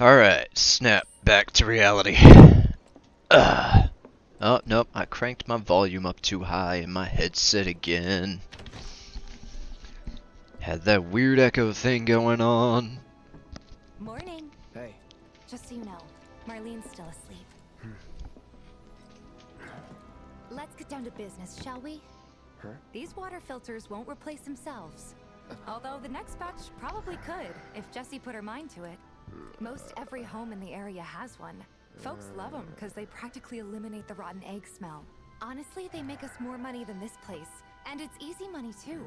Alright, snap back to reality. Oh, nope, I cranked my volume up too high in my headset again. Had that weird echo thing going on. Morning. Hey. Just so you know, Marlene's still asleep. Let's get down to business, shall we? Huh? These water filters won't replace themselves. Although the next batch probably could, if Jessie put her mind to it. Most every home in the area has one. Folks love them because they practically eliminate the rotten egg smell. Honestly, they make us more money than this place. And it's easy money too.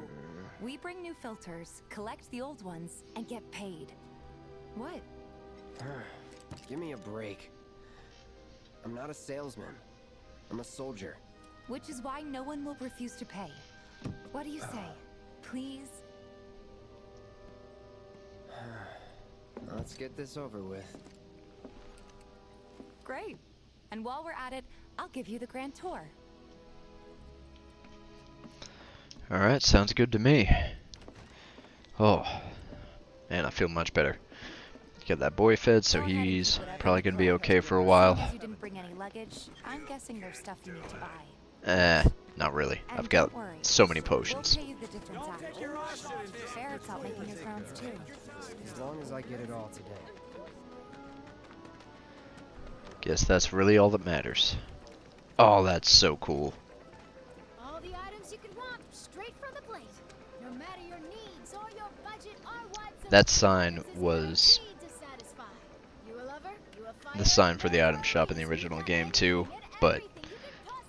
We bring new filters, collect the old ones, and get paid. What? Give me a break. I'm not a salesman. I'm a soldier. Which is why no one will refuse to pay. What do you say? Please? Let's get this over with. Great. And while we're at it, I'll give you the grand tour. Alright, sounds good to me. Oh, man, I feel much better. Get that boy fed, so he's probably gonna be okay for a while. Seeing as you didn't bring any luggage, I'm guessing there's stuff you need to buy. Not really. And I've got don't worry, so many we'll potions. pay you the difference afterwards. Barrett's out making his rounds too. As long as I get it all today. Guess that's really all that matters. Oh, that's so cool. All the items you could want, straight from the plate. No matter your needs or your budget or what's That sign was the sign for the item shop in the original game too, but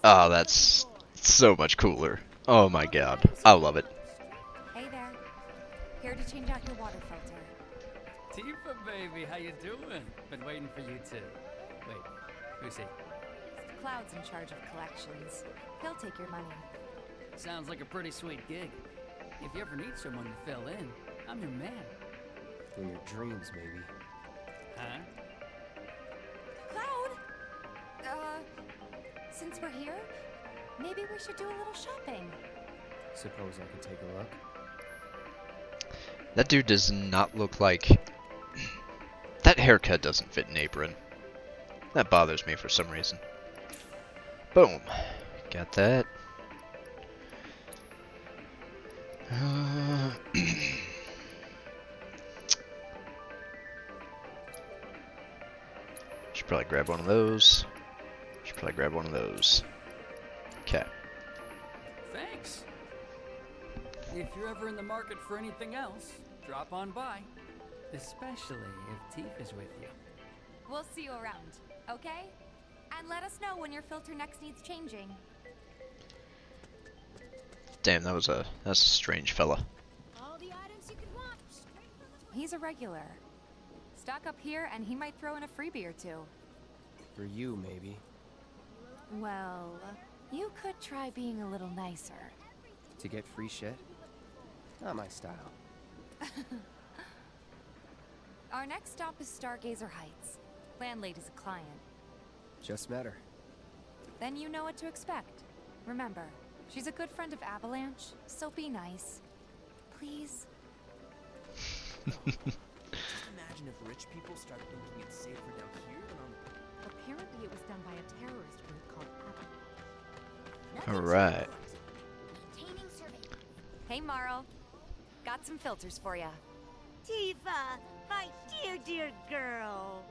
oh, that's so much cooler. Oh my god, I love it. Hey there. Here to change out your water filter. Tifa, baby, how you doing? Been waiting for you too. Wait, who's he? Cloud's in charge of collections. He'll take your money. Sounds like a pretty sweet gig. If you ever need someone to fill in, I'm your man. In your dreams, maybe. Huh? Cloud! Since we're here, maybe we should do a little shopping. Suppose I could take a look. That dude does not look like... That haircut doesn't fit an apron. That bothers me for some reason. Boom. Got that. Should probably grab one of those. Should probably grab one of those. Okay. Thanks. If you're ever in the market for anything else, drop on by. Especially if Tifa's with you. We'll see you around, okay? And let us know when your filter next needs changing. Damn, that's a strange fella. All the items you could want, straight from the plate. He's a regular. Stock up here and he might throw in a freebie or two. For you, maybe. Well, you could try being a little nicer. To get free shit? Not my style. Our next stop is Stargazer Heights. Landlady's a client. Just met her. Then you know what to expect. Remember, she's a good friend of Avalanche, so be nice. Please? Just imagine if rich people start thinking it's safer down here than on... Apparently it was done by a terrorist group called Avalanche. Alright. Maintaining survey. Hey, Marl. Got some filters for ya. Tifa, my dear girl.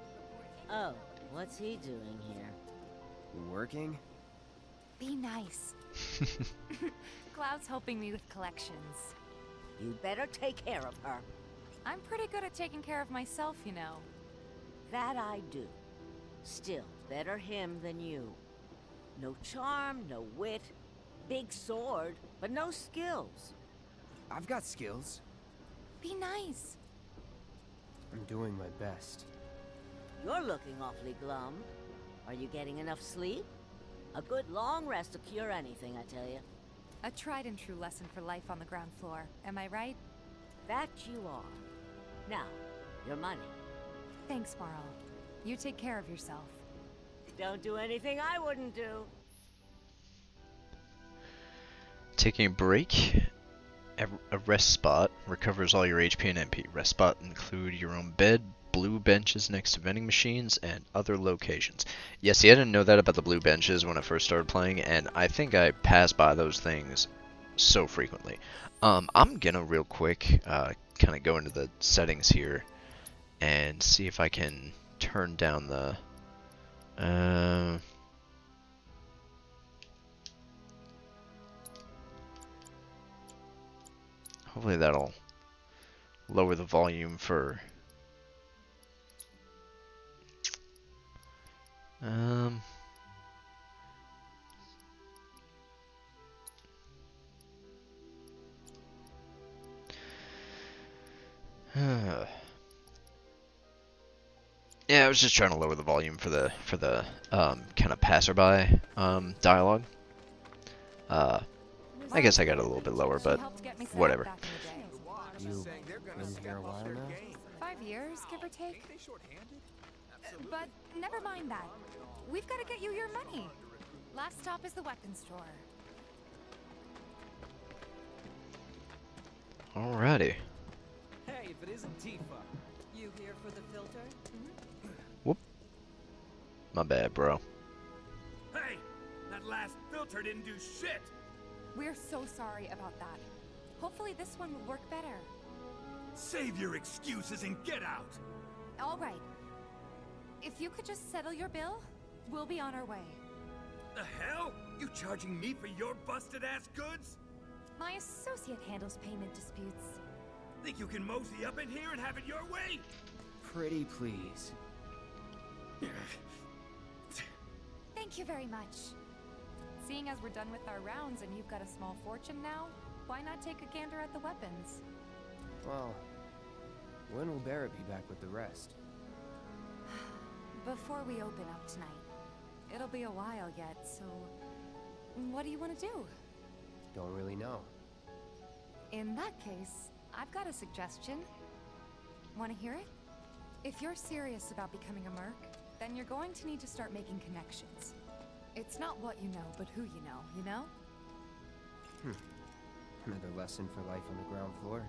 Oh, what's he doing here? Working? Be nice. Cloud's helping me with collections. You'd better take care of her. I'm pretty good at taking care of myself, you know. That I do. Still, better him than you. No charm, no wit. Big sword, but no skills. I've got skills. Be nice. I'm doing my best. You're looking awfully glum. Are you getting enough sleep? A good long rest to cure anything, I tell you. A tried and true lesson for life on the ground floor. Am I right? That you are. Now, your money. Thanks, Marl. You take care of yourself. Don't do anything I wouldn't do. Taking a break. A rest spot recovers all your HP and MP. Rest spot include your own bed, blue benches next to vending machines and other locations. Yeah, see, I didn't know that about the blue benches when I first started playing, and I think I passed by those things so frequently. I'm gonna real quick kind of go into the settings here and see if I can turn down the hopefully that'll lower the volume for um yeah, I was just trying to lower the volume for the kind of passerby dialogue. I guess I got it a little bit lower, but whatever. You've been here a while now? 5 years, give or take. But never mind that. We've got to get you your money. Last stop is the weapons store. Alrighty. Hey, if it isn't Tifa. You here for the filter? Whoop. My bad, bro. Hey! That last filter didn't do shit! We're so sorry about that. Hopefully this one will work better. Save your excuses and get out! All right. If you could just settle your bill, we'll be on our way. The hell? You charging me for your busted-ass goods? My associate handles payment disputes. Think you can mosey up in here and have it your way? Pretty please. Thank you very much. Seeing as we're done with our rounds and you've got a small fortune now, why not take a gander at the weapons? Well, when will Barrett be back with the rest? Before we open up tonight. It'll be a while yet, so... What do you want to do? Don't really know. In that case, I've got a suggestion. Want to hear it? If you're serious about becoming a Merc, then you're going to need to start making connections. It's not what you know, but who you know? Another lesson for life on the ground floor.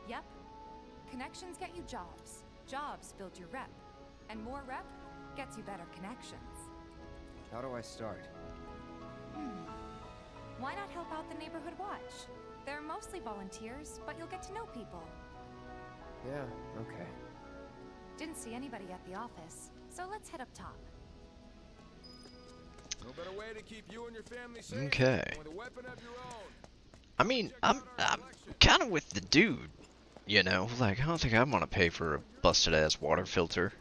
Yep. Connections get you jobs. Jobs build your rep. And more rep gets you better connections. How do I start? Why not help out the neighborhood watch? They're mostly volunteers, but you'll get to know people. Yeah, okay. Didn't see anybody at the office, so let's head up top. No better way to keep you and your family safe Okay. with a weapon of your own. I mean, I'm kind of with the dude, you know. Like, I don't think I'm gonna pay for a busted-ass water filter.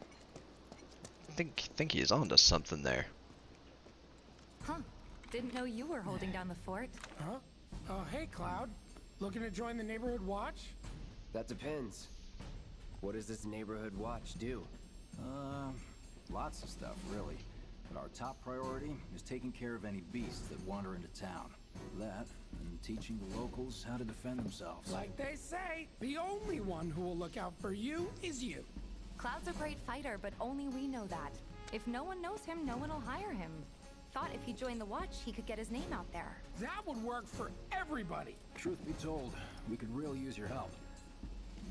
I think he's onto something there. Huh. Didn't know you were holding down the fort. Huh? Oh, hey, Cloud. Looking to join the neighborhood watch? That depends. What does this neighborhood watch do? Lots of stuff, really. But our top priority is taking care of any beasts that wander into town. That, and teaching the locals how to defend themselves. Like they say, the only one who will look out for you is you. Cloud's a great fighter, but only we know that. If no one knows him, no one will hire him. Thought if he joined the watch, he could get his name out there. That would work for everybody. Truth be told, we could really use your help.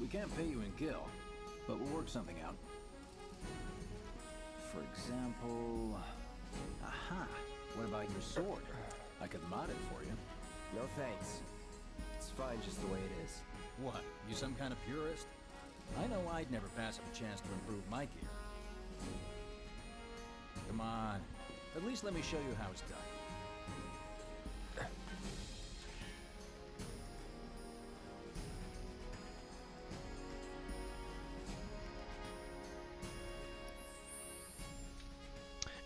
We can't pay you in gil, but we'll work something out. For example... Aha! What about your sword? I could mod it for you. No thanks. It's fine just the way it is. What? You some kind of purist? I know I'd never pass up a chance to improve my gear. Come on. At least let me show you how it's done.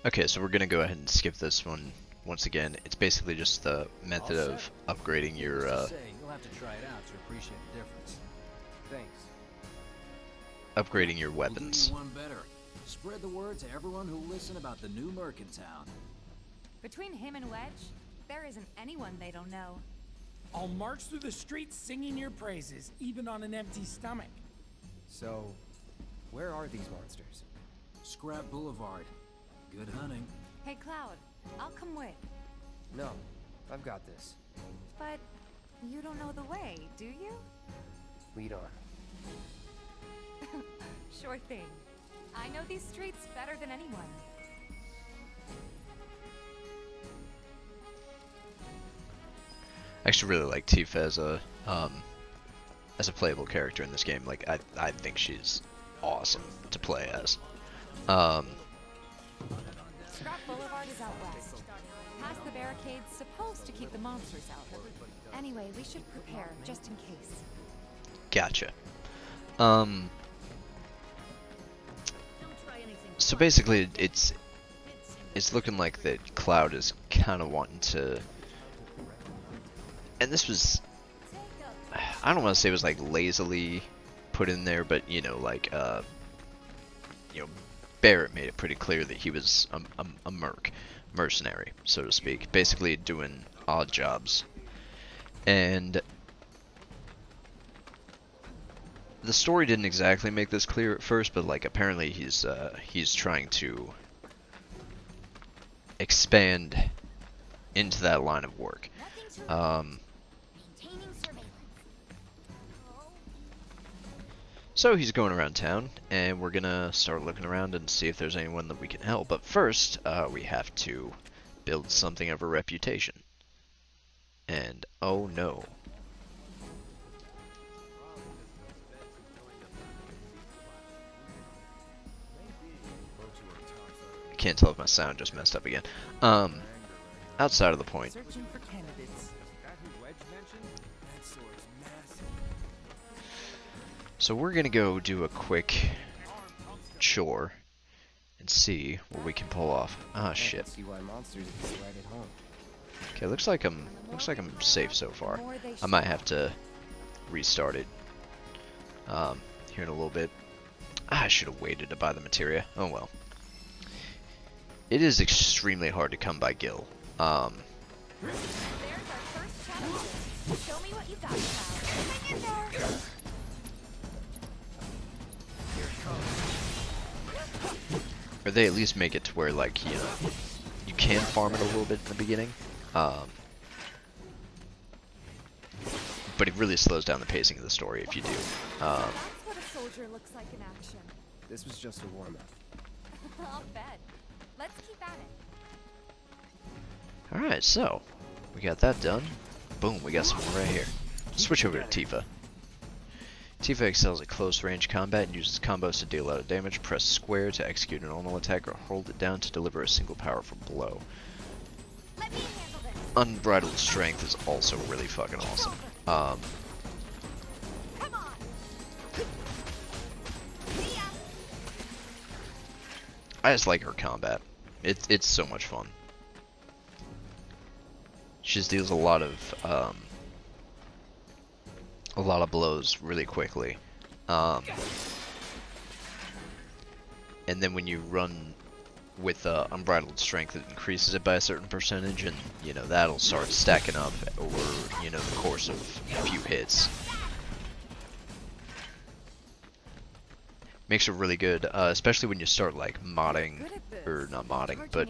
Okay, so we're gonna go ahead and skip this one once again. It's basically just the method of upgrading your You'll have to try it out to appreciate the difference. Thanks. upgrading your We'll do weapons. you one better. Spread the word to everyone who'll listen about the new Merc in town. Between him and Wedge, there isn't anyone they don't know. I'll march through the streets singing your praises, even on an empty stomach. So, where are these monsters? Scrap Boulevard. Good hunting. Hey, Cloud, I'll come with. No, I've got this. But you don't know the way, do you? Lead on. Sure thing. I know these streets better than anyone. I actually really like Tifa as a playable character in this game. Like I think she's awesome to play as. Scrap Boulevard is out west. Past the barricades, supposed to keep the monsters out. Anyway, we should prepare, just in case. Gotcha. So basically, it's looking like the Cloud is kind of wanting to, and this was, I don't want to say it was like lazily put in there, but you know, like you know, Barrett made it pretty clear that he was a mercenary, so to speak, basically doing odd jobs. And the story didn't exactly make this clear at first, but like apparently he's trying to expand into that line of work. So he's going around town, and we're gonna start looking around and see if there's anyone that we can help. But first, we have to build something of a reputation. And oh no. I can't tell if my sound just messed up again. Outside of the point. Searching for candidates. That who Wedge mentioned? That sword's massive. So we're gonna go do a quick chore and see what we can pull off. Ah, shit. See why monsters is right at home. Okay, looks like I'm safe so far. I might have to restart it here in a little bit. I should have waited to buy the materia. Oh well. It is extremely hard to come by Gil. There's our first challenge. Show me what you got, Cloud. Hang in there. Or they at least make it to where, like, you know, you can farm it a little bit in the beginning. But it really slows down the pacing of the story if you do. That's what a soldier looks like in action. This was just a warm-up. I'll bet. Let's keep at it. Alright, so we got that done. Boom, we got some more right here. Switch over to Tifa. Tifa excels at close range combat and uses combos to deal a lot of damage. Press square to execute a normal attack or hold it down to deliver a single powerful blow. Let me handle this. Unbridled strength is also really fucking awesome. Come on. I just like her combat. It's so much fun. She just deals a lot of blows really quickly. And then when you run with unbridled strength, it increases it by a certain percentage, and you know that'll start stacking up over, you know, the course of a few hits. Makes it really good, especially when you start like modding, or not modding, but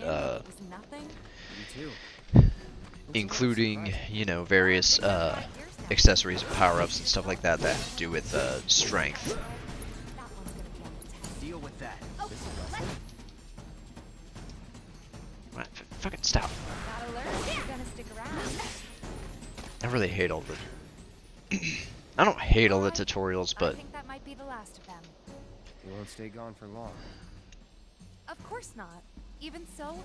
including, you know, various accessories and power-ups and stuff like that that have to do with strength. Deal with that. Right, fucking stop. I really hate all the I don't hate all the tutorials, but I think that might be the last of them. You won't stay gone for long. Of course not. Even so,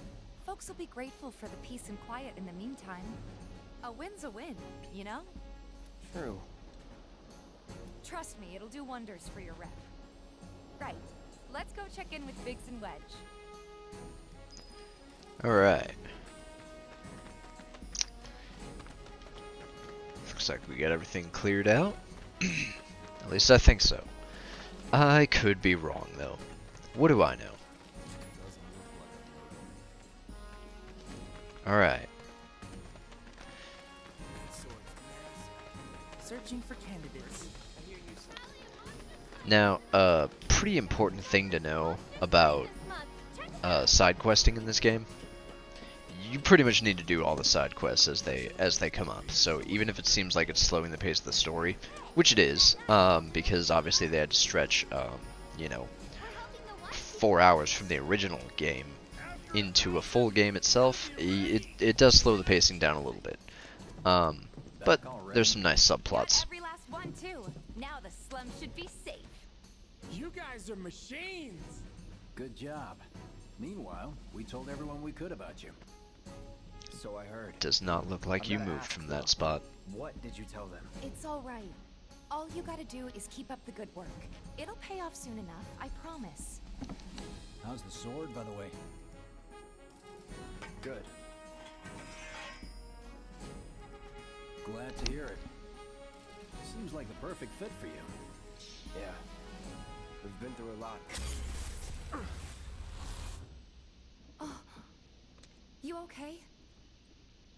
folks will be grateful for the peace and quiet in the meantime. A win's a win, you know? True. Trust me, it'll do wonders for your rep. Right. Let's go check in with Biggs and Wedge. alright. Looks like we got everything cleared out. At least I think so. I could be wrong, though. What do I know? Alright. Searching for candidates. Now, a pretty important thing to know about side questing in this game. You pretty much need to do all the side quests as they come up. So even if it seems like it's slowing the pace of the story, which it is, because obviously they had to stretch you know, 4 hours from the original game into a full game itself, it does slow the pacing down a little bit. But there's some nice subplots. Every last one too. Now the slum should be safe. You guys are machines. Good job. Meanwhile, we told everyone we could about you. So I heard. Does not look like I'm you gonna moved ask from though. that spot. What did you tell them? It's all right. All you gotta do is keep up the good work. It'll pay off soon enough, I promise. How's the sword, by the way? Good. Glad to hear it. Seems like the perfect fit for you. Yeah. We've been through a lot. Oh, you okay?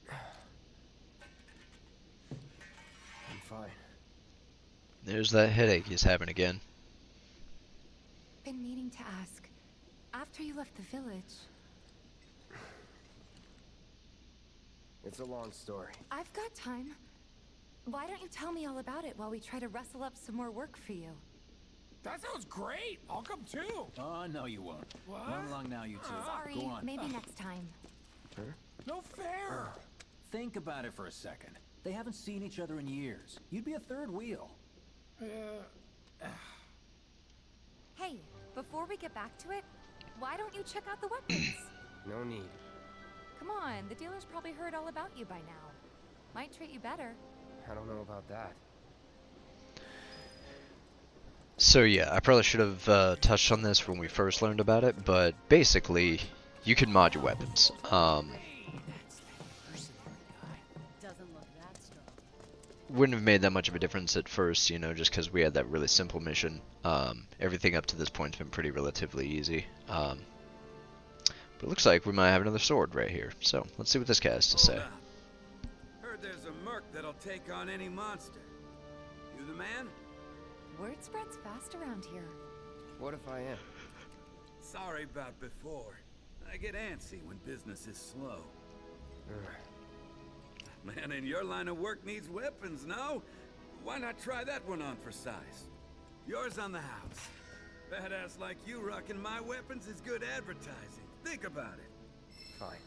I'm fine. There's that headache he's having again. Been meaning to ask. After you left the village, It's a long story. I've got time. Why don't you tell me all about it while we try to rustle up some more work for you? That sounds great. I'll come too. Oh, no, you won't. What? Run along now, you two. Sorry, Go on. maybe next time. No fair. Think about it for a second. They haven't seen each other in years. You'd be a third wheel. Hey, before we get back to it, why don't you check out the weapons? No need. Come on, the dealer's probably heard all about you by now. Might treat you better. I don't know about that. So yeah, I probably should have touched on this when we first learned about it, but basically, you can mod your weapons. Doesn't look that strong. Wouldn't have made that much of a difference at first, you know, just because we had that really simple mission. Everything up to this point has been pretty relatively easy. But it looks like we might have another sword right here. So let's see what this guy has to say. Hold up. Heard there's a Merc that'll take on any monster. You the man? Word spreads fast around here. What if I am? Sorry about before. I get antsy when business is slow. Man in your line of work needs weapons, no? Why not try that one on for size? Yours on the house. Badass like you rocking my weapons is good advertising. Think about it. Fine.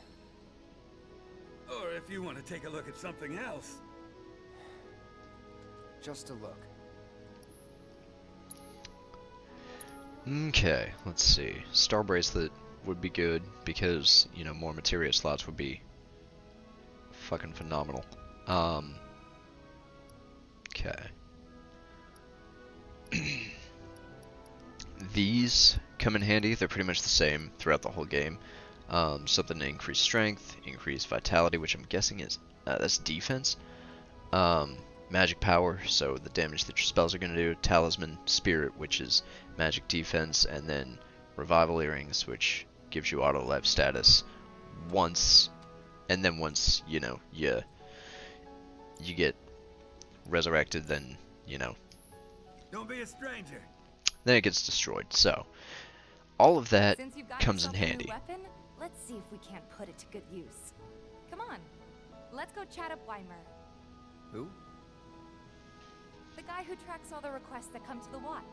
Or if you want to take a look at something else. Just a look. Okay, let's see. Star Bracelet would be good because, you know, more materia slots would be fucking phenomenal. Okay. These come in handy. They're pretty much the same throughout the whole game. Something to increase strength, increase vitality, which I'm guessing is that's defense. Magic power, so the damage that your spells are going to do. Talisman, spirit, which is magic defense, and then revival earrings, which gives you auto life status once, and then once you know you get resurrected, then you know. Don't be a stranger. Then it gets destroyed. So all of that Since you've got comes in yourself a new handy. weapon, let's see if we can't put it to good use. Come on, let's go chat up Weimer, Who? the guy who tracks all the requests that come to the watch.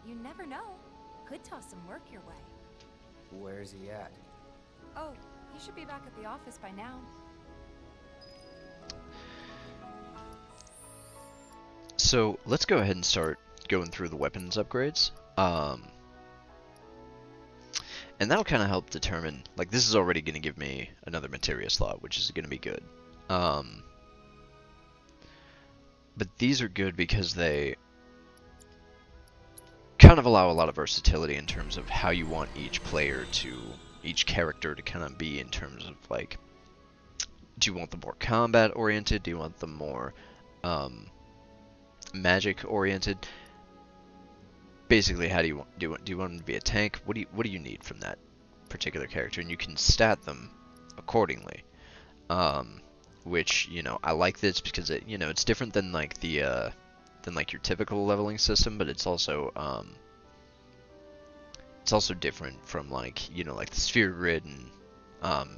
You never know. Could toss some work your way. Where's he at? Oh, he should be back at the office by now. So let's go ahead and start going through the weapons upgrades. And that'll kind of help determine, like, this is already going to give me another materia slot, which is going to be good. But these are good because they kind of allow a lot of versatility in terms of how you want each character to kind of be in terms of, like, do you want them more combat oriented? Do you want them more magic oriented? Basically, how do you want them to be a tank? What do you need from that particular character? And you can stat them accordingly. Which, you know, I like this because it, you know, it's different than like the than like your typical leveling system, but it's also different from, like, you know, like the sphere grid and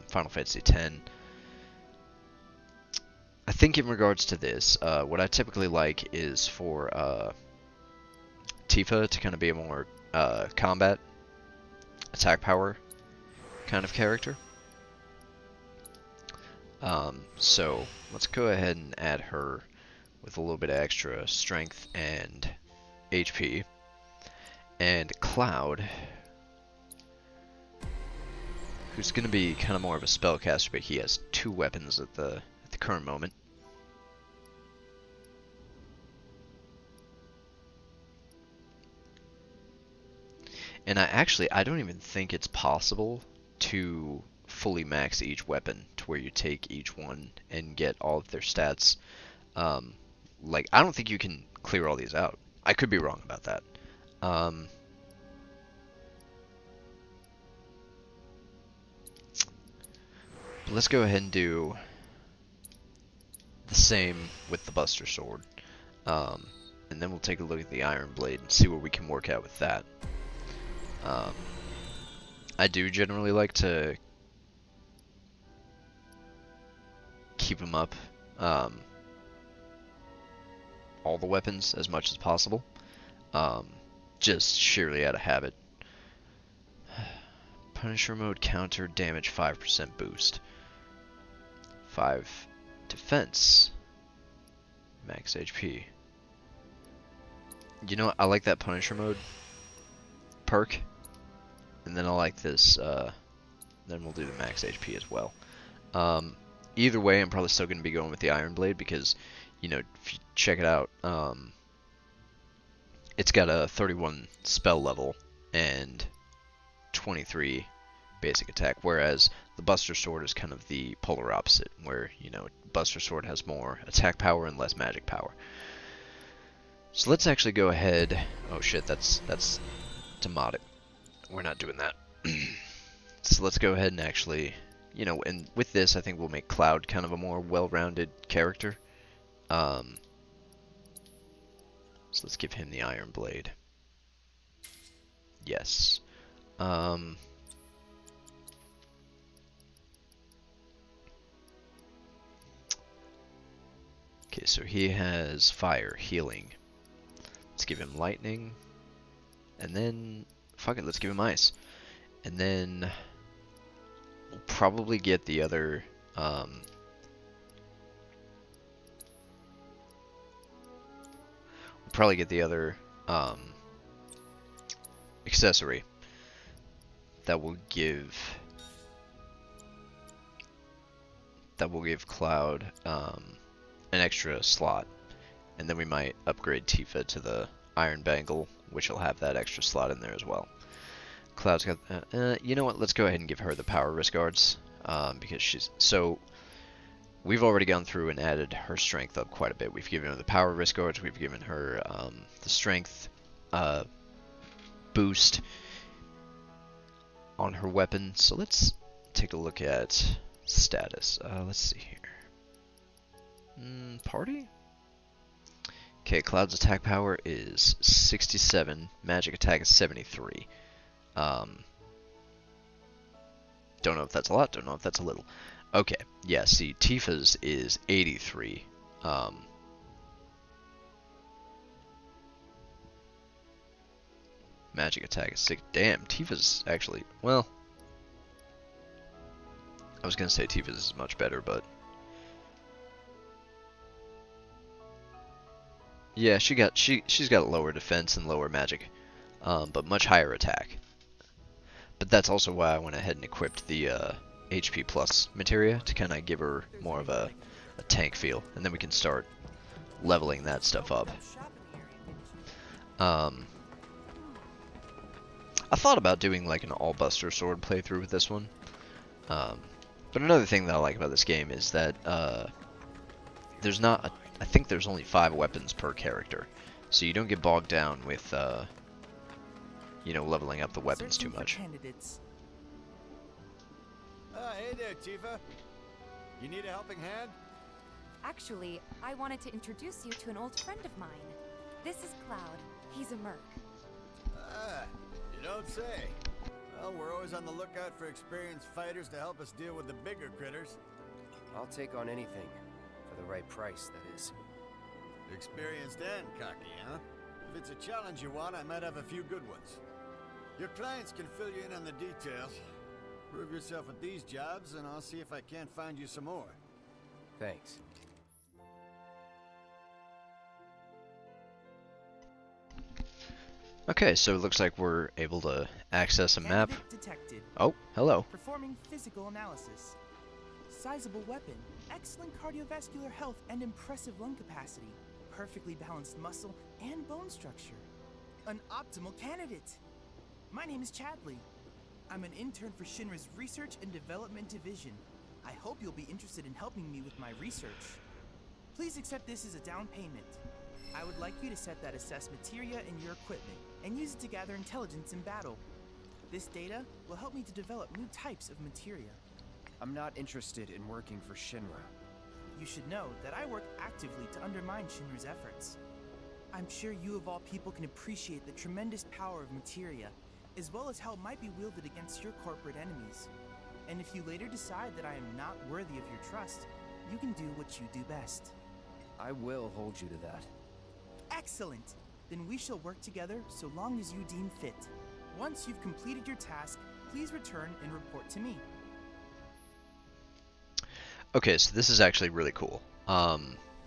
Final Fantasy X. I think in regards to this, what I typically like is for Tifa to kind of be a more combat, attack power kind of character. So let's go ahead and add her with a little bit of extra strength and HP. And Cloud, who's going to be kind of more of a spellcaster, but he has 2 weapons at the current moment. And I don't even think it's possible to fully max each weapon to where you take each one and get all of their stats. Like, I don't think you can clear all these out. I could be wrong about that. But let's go ahead and do the same with the Buster Sword. And then we'll take a look at the Iron Blade and see what we can work out with that. I do generally like to keep them up, all the weapons as much as possible, just sheerly out of habit. Punisher mode counter damage 5% boost, 5 defense, max HP. You know what? I like that Punisher mode perk, and then I like this, then we'll do the max HP as well. Either way, I'm probably still going to be going with the Iron Blade because, you know, if you check it out, it's got a 31 spell level and 23 basic attack, whereas the Buster Sword is kind of the polar opposite, where, you know, Buster Sword has more attack power and less magic power. So let's actually go ahead. Oh shit, that's demotic. We're not doing that. So let's go ahead and actually, you know, and with this I think we'll make Cloud kind of a more well-rounded character. So let's give him the Iron Blade. Yes. Okay, so he has fire, healing. Let's give him lightning. And then, fuck it, let's give him ice. And then we'll probably get the other, we'll probably get the other, accessory that will give Cloud, an extra slot. And then we might upgrade Tifa to the Iron Bangle, which will have that extra slot in there as well. Cloud's got, you know what, let's go ahead and give her the power wrist guards, because she's, so, we've already gone through and added her strength up quite a bit. We've given her the power wrist guards, we've given her, the strength, boost on her weapon. So let's take a look at status. Let's see here. Party? Okay, Cloud's attack power is 67, magic attack is 73. Don't know if that's a lot, don't know if that's a little. Okay, yeah, see, Tifa's is 83. Magic attack is 6. Damn, Tifa's actually, well, I was gonna say Tifa's is much better, but yeah, she's got lower defense and lower magic, but much higher attack. But that's also why I went ahead and equipped the HP plus materia to kind of give her more of a tank feel, and then we can start leveling that stuff up. I thought about doing like an all Buster Sword playthrough with this one, but another thing that I like about this game is that there's not I think there's only 5 weapons per character, so you don't get bogged down with, you know, leveling up the weapons too much. Hey there, Tifa. You need a helping hand? Actually, I wanted to introduce you to an old friend of mine. This is Cloud. He's a Merc. Ah, you don't say. Well, we're always on the lookout for experienced fighters to help us deal with the bigger critters. I'll take on anything. For the right price, that is. Experienced and cocky, huh? If it's a challenge you want, I might have a few good ones. Your clients can fill you in on the details. Prove yourself with these jobs, and I'll see if I can't find you some more. Thanks. Okay, so it looks like we're able to access a map. Candidate detected. Oh, hello. Performing physical analysis. Sizable weapon, excellent cardiovascular health, and impressive lung capacity. Perfectly balanced muscle and bone structure. An optimal candidate. My name is Chadley. I'm an intern for Shinra's Research and Development Division. I hope you'll be interested in helping me with my research. Please accept this as a down payment. I would like you to set that assess materia in your equipment and use it to gather intelligence in battle. This data will help me to develop new types of materia. I'm not interested in working for Shinra. You should know that I work actively to undermine Shinra's efforts. I'm sure you of all people can appreciate the tremendous power of materia, as well as how it might be wielded against your corporate enemies. And if you later decide that I am not worthy of your trust, you can do what you do best. I will hold you to that. Excellent! Then we shall work together so long as you deem fit. Once you've completed your task, please return and report to me. Okay, so this is actually really cool.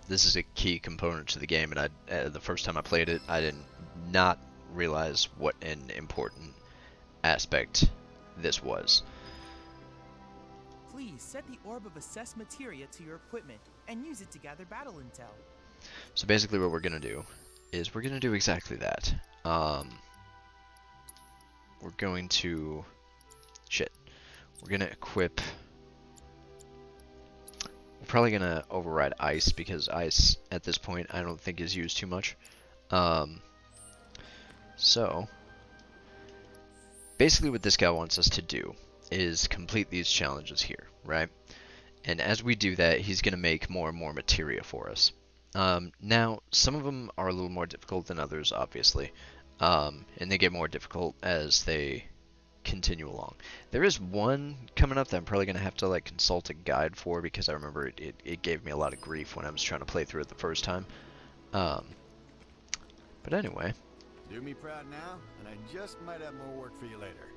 This is a key component to the game, and the first time I played it, I did not realize what an important aspect this was. Please set the orb of assess materia to your equipment and use it to gather battle intel. So basically what we're going to do is we're going to do exactly that. We're going to... We're going to equip... We're probably going to override ice, because ice at this point I don't think is used too much. So, basically what this guy wants us to do is complete these challenges here, right? And as we do that, he's going to make more and more materia for us. Now, some of them are a little more difficult than others, obviously, and they get more difficult as they continue along. There is one coming up that I'm probably going to have to like consult a guide for, because I remember it gave me a lot of grief when I was trying to play through it the first time. But anyway. Do me proud now, and I just might have more work for you later.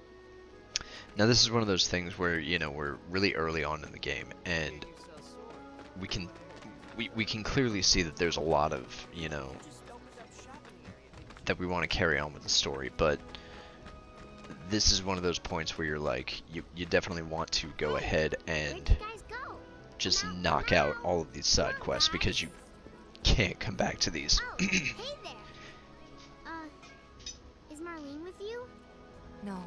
Now this is one of those things where, you know, we're really early on in the game, and we can clearly see that there's a lot of, you know, that we want to carry on with the story, but this is one of those points where you're like, you definitely want to go ahead and just knock out all of these side quests, because you can't come back to these. Hey there. Is Marlene with you? No.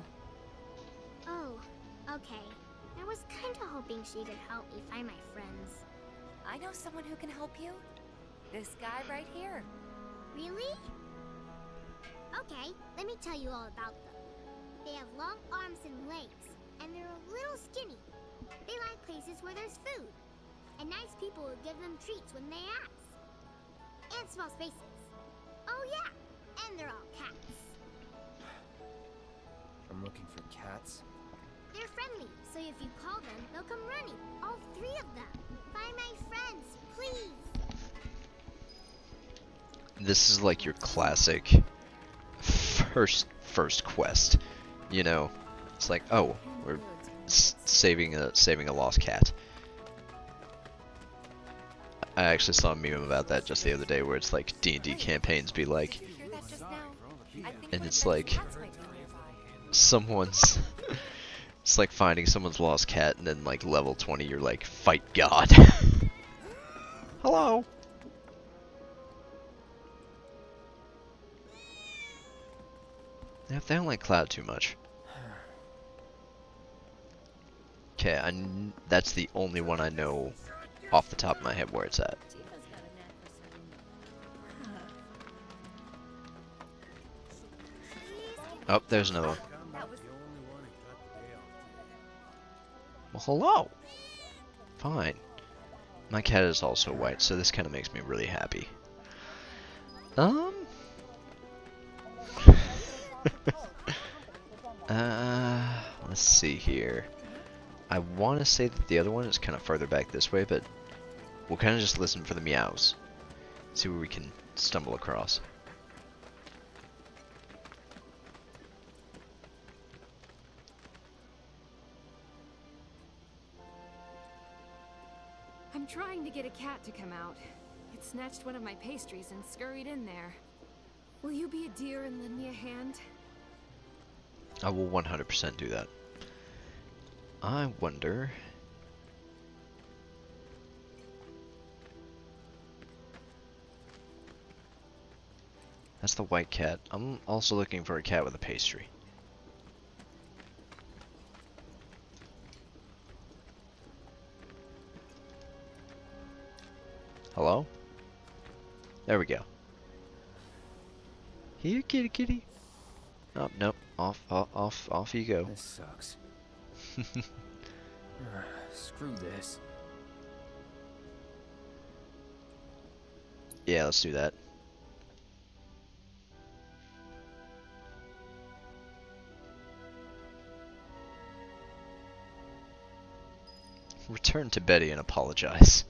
Oh, okay. I was kinda hoping she could help me find my friends. I know someone who can help you. This guy right here. Really? Okay, let me tell you all about them. They have long arms and legs, and they're a little skinny. They like places where there's food, and nice people will give them treats when they ask. And small spaces. Oh yeah, and they're all cats. I'm looking for cats. They're friendly, so if you call them, they'll come running. All three of them. Find my friends, please. This is like your classic first quest. You know, it's like, oh, we're saving a lost cat. I actually saw a meme about that just the other day, where it's like D&D campaigns be like, and it's like someone's it's like finding someone's lost cat, and then like level 20 you're like, fight God. Hello. If they don't like Cloud too much. Okay, that's the only one I know off the top of my head where it's at. Oh, there's another one. Well, hello. Fine. My cat is also white, so this kind of makes me really happy. Let's see here. I want to say that the other one is kind of further back this way, but we'll kind of just listen for the meows. See where we can stumble across. trying to get a cat to come out. It snatched one of my pastries and scurried in there. Will you be a dear and lend me a hand? I will 100% do that. I wonder... That's the white cat. I'm also looking for a cat with a pastry. Hello? There we go. Here, kitty kitty. Oh, nope. Off you go. This sucks. Screw this. Yeah, let's do that. Return to Betty and apologize.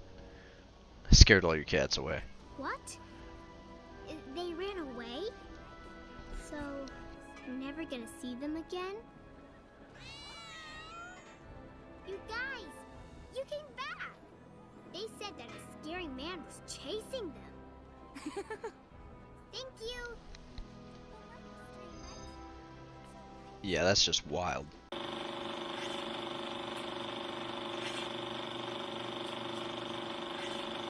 I scared all your cats away. What? They ran away? So, I'm never gonna see them again? You guys! You came back! They said that a scary man was chasing them. Thank you! Yeah, that's just wild.